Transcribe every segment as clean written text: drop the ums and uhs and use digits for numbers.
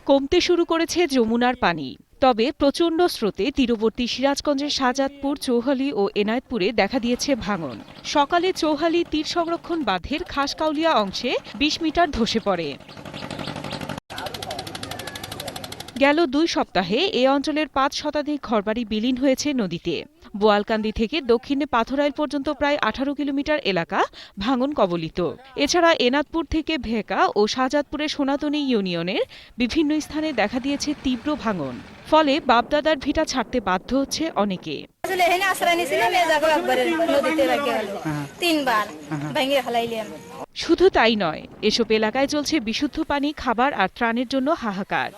কমতে শুরু করেছে যমুনার পানি। তবে প্রচণ্ড স্রোতে তীরবর্তী সিরাজগঞ্জের শাহজাদপুর, চৌহালি ও এনায়েতপুরে দেখা দিয়েছে ভাঙন। সকালে চৌহালি তীর সংরক্ষণ বাঁধের খাসকাউলিয়া অংশে ২০ মিটার ধসে পড়ে। গেল ২ সপ্তাহে এ অঞ্চলের ৫ শতাধিক ঘরবাড়ি বিলীন হয়েছে নদীতে। বোয়ালকান্দি থেকে দক্ষিণে পাথরাইল পর্যন্ত প্রায় ১৮ কিলোমিটার এলাকা ভাঙন কবলিত। এছাড়া এনাদপুর থেকে ভেকা ও শাহজাদপুরের সোনাতনী ইউনিয়নের বিভিন্ন স্থানে দেখা দিয়েছে তীব্র ভাঙন। ফলে বাপদাদার ভিটা ছাড়তে বাধ্য হচ্ছে অনেকে। শুধু তাই নয়, এসব এলাকায় চলছে বিশুদ্ধ পানি, খাবার আর ত্রাণের জন্য হাহাকার।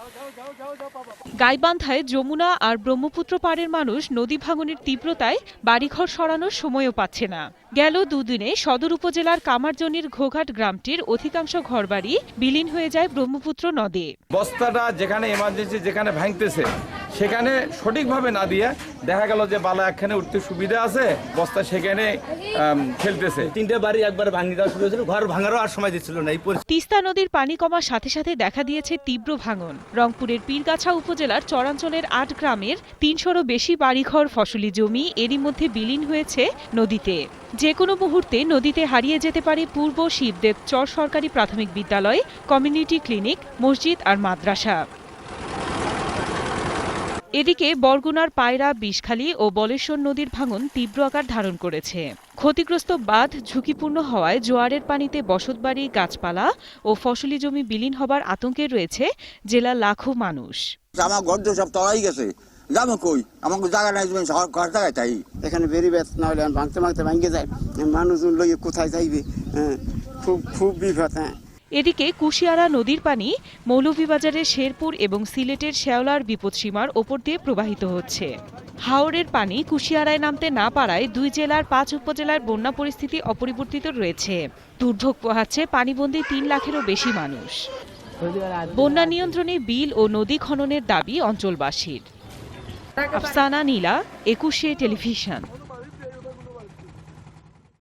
গাইবান্ধায় যমুনা আর ব্রহ্মপুত্র পাড়ের মানুষ নদী ভাঙনের তীব্রতায় বাড়িঘর সরানোর সময়ও পাচ্ছে না। গেল দুদিনে সদর উপজেলার কামারজনীর ঘোঘাট গ্রামটির অধিকাংশ ঘরবাড়ি বিলীন হয়ে যায় ব্রহ্মপুত্র নদে। বস্তাটা যেখানে এমার্জেন্সি যেখানে ভাঙতেছে সেখানে সঠিকভাবে না দিয়ে দেখা গেল যে বালা একখানে উঠতে সুবিধা আছে, বস্তা সেখানে ফেলতেছে। 3টে বাড়ি একবার ভাঙি দেওয়া শুরু হয়েছিল, ঘর ভাঙারও আর সময় দিচ্ছিল না। তিস্তা নদীর পানি কমার সাথে সাথে দেখা দিয়েছে তীব্র ভাঙন। রংপুরের পীরগাছা উপজেলার চরাঞ্চলের ৮ গ্রামের ৩০০রও বেশি বাড়িঘর, ফসলি জমি এরই মধ্যে বিলীন হয়েছে নদীতে। যে কোনো মুহূর্তে নদীতে হারিয়ে যেতে পারে পূর্ব শিবদেব চর সরকারি প্রাথমিক বিদ্যালয়, কমিউনিটি ক্লিনিক, মসজিদ আর মাদ্রাসা। এদিকে বরগুনার পায়রা, বিষখালী ও বলেশ্বর নদীর ভাঙন তীব্র আকার ধারণ করেছে। ক্ষতিগ্রস্ত বাঁধ ঝুঁকিপূর্ণ হওয়ায় জোয়ারের পানিতে বসতবাড়ি, গাছপালা ও ফসলি জমি বিলীন হবার আতঙ্কে রয়েছে জেলার লাখো মানুষ। আমার ঘর সব তলাই গেছে, যাবো কই? আমাকে জায়গা নাই, ঘর জায়গায় চাই। এখানে বেরি ব্যাস না হলে ভাঙতে ভাঙতে ভাঙে যায়, মানুষজন লইয়ে কোথায় যাইবে, খুব বিপদ। এদিকে কুশিয়ারা নদীর পানি মৌলভীবাজারের শেরপুর এবং সিলেটের শেওলার বিপদসীমার ওপর দিয়ে প্রবাহিত হচ্ছে। হাওরের পানি কুশিয়ারায় নামতে না পারায় ২ জেলার ৫ উপজেলার বন্যা পরিস্থিতি অপরিবর্তিত রয়েছে। দুর্ভোগ পোহাচ্ছে পানিবন্দী ৩ লাখেরও বেশি মানুষ। বন্যা নিয়ন্ত্রণে বিল ও নদী খননের দাবি অঞ্চলবাসীর। আফসানা নীলা, ২১শে টেলিভিশন।